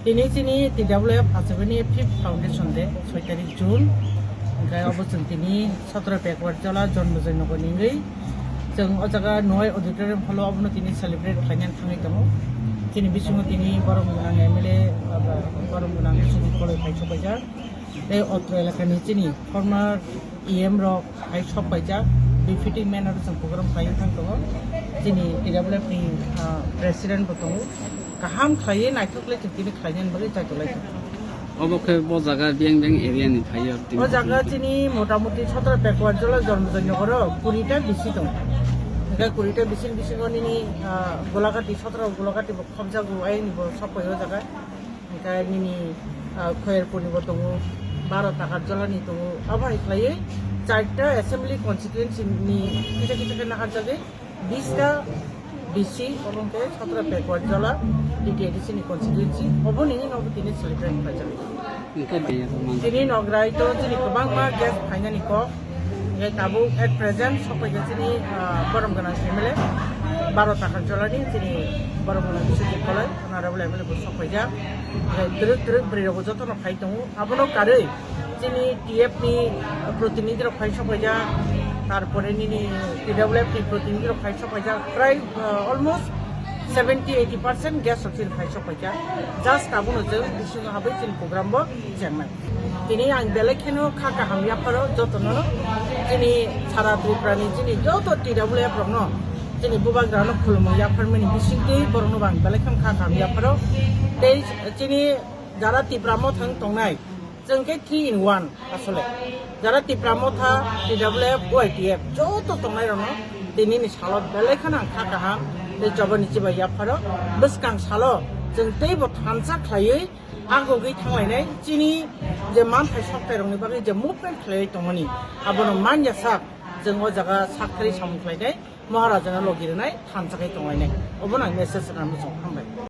Ini sini TWF Asabani 5th Foundation de 6 tarik June gai obosong tini 17 backward jala jonmo jai nogo ningai jeng o jaga noi auditorium hall abono tini celebrate khainyan thangai tongo tini bisingo tini borom gunang MLA borom gunang sudi koloi khai sobaijak ei otro elakani tini former EM rok khai sobaijak befitting manner jeng program khai thangtongo tini TWF ni president botongo kaham khaye naithokle tini khainyan bari taitolai অবকে ব জায়গা ব্যাং ব্যাং area নি থাই ও জায়গা চিনি মোটামুটি 17 backward জেলা জন্মজন্য করো 20টা বেশি দং এটা 20টা বেশি বেশি গনিনি গোলাঘাটি 17 গোলাঘাটি খমজা গুয়াই নিব সব কয়ও জায়গা এটা নিনি খয়ের পরিবর্তন 12 টাকার জেলা নি তো আবার ইখলায়ে 4টা অ্যাসেম্বলি কনস্টিটুয়েন্সি নি কিছু কিছু না হার জায়গা 20টা BC এবং 17 ব্যাকওয়ার্ড জেলা DTADC ni constituency obon ini nobo tini celebrate pajak tini nograi to tini kobang ma guest phaina ni ko ngai tabu at present sopai ga tini borom gana MLA 12 takar jala ni tini borom gana bisudi kolai honorable MLA bo sopai ja druk druk bri robo joto no phai tongo abono karei tini TF ni protinidhi ro phai sopai ja তারপরে নিনি TWF ni protinidhi ro phai sopai ja প্রায় almost 70-80% gas oxygen khai sopaija just abono je bisingo habai tin program bo jengmai tini ang belekeno khaka hamya pharo jotono tini sara triprani tini joto TWF rokno tini bubag rano khulmo ya pharmani bisingti borno bang belekam khaka hamya pharo tei tini jara tipramo thang tongnai jengke 3 in 1 asole jara tipramo tha TWF OITF joto tongnai rokno tini ni salot belekana khaka ham de jobani chiba ya pharo biskang salo jeng teibo thansa khlaioi agogei thanglai chini je man thai soktai rongni bagi je movement khlai tongmani abono manja sak jeng o jaga sakri samkhlai dai maharaja na logirnai thansa kai tonglai obono message ramai song hambai